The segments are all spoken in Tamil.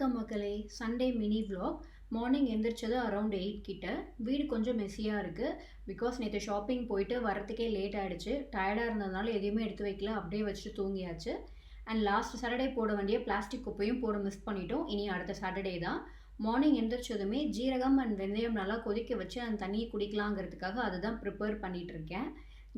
வணக்கம் மக்களே. Sunday mini vlog. மார்னிங் எந்திரிச்சது அரௌண்ட் 8 கிட்ட. வீடு கொஞ்சம் மெஸ்ஸியாக இருக்குது. பிகாஸ் நேற்று ஷாப்பிங் போயிட்டு வரத்துக்கே லேட் ஆகிடுச்சு. டயர்டாக இருந்ததுனால எதையுமே எடுத்து வைக்கல, அப்படியே வச்சுட்டு தூங்கியாச்சு. அண்ட் லாஸ்ட் சாட்டர்டே போட வேண்டிய பிளாஸ்டிக் குப்பையும் போட மிஸ் பண்ணிட்டோம். இனி அடுத்த சாட்டர்டே தான். மார்னிங் எந்திரிச்சதுமே ஜீரகம் அண்ட் வெந்தயம் நல்லா கொதிக்க வச்சு அந்த தண்ணியை குடிக்கலாங்கிறதுக்காக அதுதான் ப்ரிப்பேர் பண்ணிகிட்ருக்கேன்.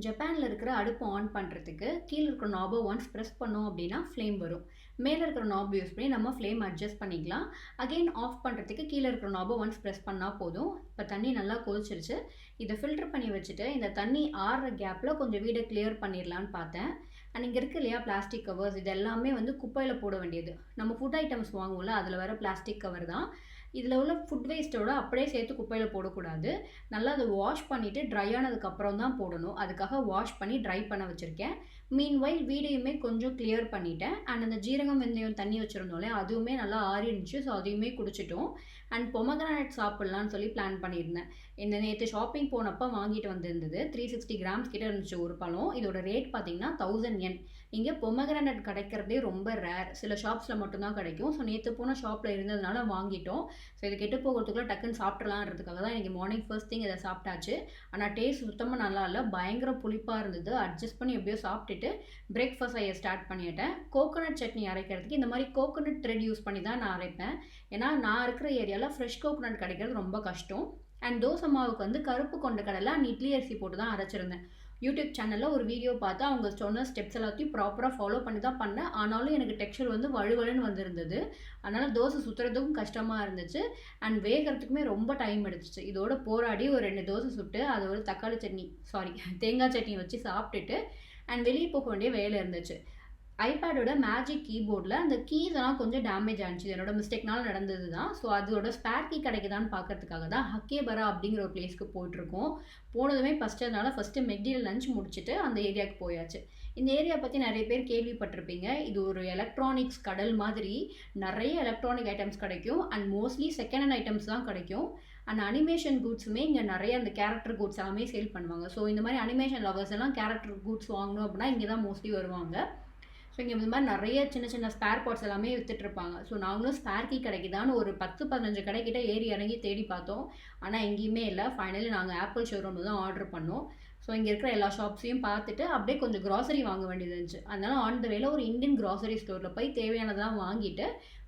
ஜப்பானில் இருக்கிற அடுப்பு ஆன் பண்ணுறதுக்கு கீழே இருக்கிற நாபை ஒன்ஸ் ப்ரெஸ் பண்ணோம் அப்படின்னா ஃப்ளேம் வரும். மேலே இருக்கிற நாப் யூஸ் பண்ணி நம்ம ஃப்ளேம் அட்ஜஸ்ட் பண்ணிக்கலாம். அகெயின் ஆஃப் பண்ணுறதுக்கு கீழே இருக்கிற நாபை ஒன்ஸ் ப்ரெஸ் பண்ணால் போதும். இப்போ தண்ணி நல்லா கொதிச்சிருச்சு. இதை ஃபில்டர் பண்ணி வச்சுட்டு இந்த தண்ணி ஆறுற கேப்பில் கொஞ்சம் வீடை கிளியர் பண்ணிடலான்னு பார்த்தேன். அண்ட் இங்கே இருக்குது இல்லையா பிளாஸ்டிக் கவர்ஸ், இது எல்லாமே வந்து குப்பையில் போட வேண்டியது. நம்ம ஃபுட் ஐட்டம்ஸ் வாங்குவோம்ல, அதில் வர பிளாஸ்டிக் கவர் தான். இதில் உள்ள ஃபுட் வேஸ்ட்டோட அப்படியே சேர்த்து குப்பையில் போடக்கூடாது. நல்லா அதை வாஷ் பண்ணிவிட்டு ட்ரை ஆனதுக்கப்புறம் தான் போடணும். அதுக்காக வாஷ் பண்ணி ட்ரை பண்ண வச்சுருக்கேன். மீன்வைல் வீடையுமே கொஞ்சம் கிளியர் பண்ணிட்டேன். அண்ட் அந்த ஜீரகம் வெந்தயம் தண்ணி வச்சுருந்தோம்லே அதுவுமே நல்லா ஆறிடுச்சு. ஸோ அதையுமே குடிச்சிட்டோம். அண்ட் பொமக்ரானட் சாப்பிட்லான்னு சொல்லி பிளான் பண்ணியிருந்தேன். இந்த நேற்று ஷாப்பிங் போனப்போ வாங்கிட்டு வந்திருந்தது. 360 கிராம்ஸ் கிட்ட இருந்துச்சு ஒரு பழம். இதோட ரேட் பார்த்தீங்கன்னா 1000 yen. இங்கே பொமக்ரானட் கிடைக்கிறதே ரொம்ப ரேர், சில ஷாப்ஸில் மட்டும்தான் கிடைக்கும். ஸோ நேற்று போன ஷாப்பில் இருந்ததுனால வாங்கிட்டோம். ஸோ இது கெட்டு போகிறதுக்குள்ளே டக்குன்னு சாப்பிட்றலான்றதுக்காக தான் இன்றைக்கி மார்னிங் ஃபர்ஸ்ட் திங் இதை சாப்பிட்டாச்சு. ஆனால் டேஸ்ட் சுத்தமாக நல்லா இல்லை, பயங்கர புளிப்பாக இருந்தது. அட்ஜஸ்ட் பண்ணி எப்படியோ சாப்பிட்டுட்டு பிரேக்ஃபாஸ்ட் செய்ய ஸ்டார்ட் பண்ணிட்டேன். கோகோனட் சட்னி அரைக்கிறதுக்கு இந்த மாதிரி கோகோனட் த்ரெட் யூஸ் பண்ணி தான் நான் அரைப்பேன். ஏன்னா நான் இருக்கிற ஏரியாவில் ஃப்ரெஷ் கோகோனட் கிடைக்கிறது ரொம்ப கஷ்டம். அண்ட் தோசை மாவுக்கு வந்து கருப்பு கொண்ட கடலை அண்ட் இட்லி அரிசி போட்டு தான் அரைச்சிருந்தேன். யூடியூப் சேனலில் ஒரு வீடியோ பார்த்து அவங்க சொன்ன ஸ்டெப்ஸ் எல்லாத்தையும் ப்ராப்பராக ஃபாலோ பண்ணி தான் பண்ணேன். ஆனாலும் எனக்கு டெக்ஸ்சர் வந்து வழுவலுன்னு வந்திருந்தது. அதனால் தோசை சுற்றுறதுக்கும் கஷ்டமாக இருந்துச்சு. அண்ட் வேகிறதுக்குமே ரொம்ப டைம் எடுத்துச்சு. இதோட போராடி ஒரு 2 தோசை சுட்டு அதை ஒரு தேங்காய் சட்னி வச்சு சாப்பிட்டுட்டு அண்ட் வெளியே போக வேண்டிய வேலை இருந்துச்சு. ஐபேடோட மேஜிக் கீபோர்டில் அந்த கீஸ் எல்லாம் கொஞ்சம் டேமேஜ் ஆனிச்சு. என்னோட மிஸ்டேக்னால நடந்தது தான். ஸோ அதோட ஸ்பேர் கீ கிடைக்குதான்னு பார்க்கறதுக்காக தான் ஹக்கேபரா அப்படிங்கிற ஒரு பிளேஸ்க்கு போயிட்டுருக்கோம். போனதுமே ஃபஸ்ட்டு மெக்டியில் லஞ்ச் முடிச்சுட்டு அந்த ஏரியாவுக்கு போயாச்சு. இந்த ஏரியா பற்றி நிறைய பேர் கேள்விப்பட்டிருப்பீங்க. இது ஒரு எலக்ட்ரானிக்ஸ் கடல் மாதிரி. நிறைய எலக்ட்ரானிக் ஐட்டம்ஸ் கிடைக்கும். And mostly second hand items தான் கிடைக்கும். அண்ட் அனிமேஷன் கூட்ஸுமே இங்கே நிறைய அந்த கேரக்டர் கூட்ஸ் எல்லாமே சேல் பண்ணுவாங்க. ஸோ இந்த மாதிரி அனிமேஷன் லவர்ஸ் எல்லாம் கேரக்டர் கூட்ஸ் வாங்கணும் அப்படின்னா இங்கே தான் மோஸ்ட்லி வருவாங்க. ஸோ இங்கே இந்த மாதிரி நிறைய சின்ன சின்ன ஸ்பேர் பார்ட்ஸ் எல்லாமே விற்றுட்ருப்பாங்க. ஸோ நாங்களும் ஸ்பேர் கீ கிடைக்குதான்னு ஒரு 10-15 கடைக்கிட்ட ஏறி இறங்கி தேடி பார்த்தோம். ஆனால் எங்கேயுமே இல்லை. ஃபைனலி நாங்கள் ஆப்பிள் ஷோரூமில் தான் ஆர்டர் பண்ணோம். ஸோ இங்கே இருக்கிற எல்லா ஷாப்ஸையும் பார்த்துட்டு அப்படியே கொஞ்சம் க்ராசரி வாங்க வேண்டியது இருந்துச்சு. அதனால ஆன் த வேல ஒரு இந்தியன் க்ராசரி ஸ்டோரில் போய் தேவையானதெல்லாம் வாங்கிட்டு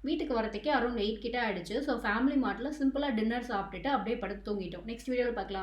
வீட்டுக்கு வரத்துக்கே அரௌண்ட் 8 கிட்ட ஆகிடுச்சு. ஸோ ஃபேமிலி மார்ட்டில் சிம்பிளாக டின்னர் சாப்பிட்டுட்டு அப்படியே படுத்து தூங்கிட்டோம். நெக்ஸ்ட் வீடியோவில் பார்க்கலாம்.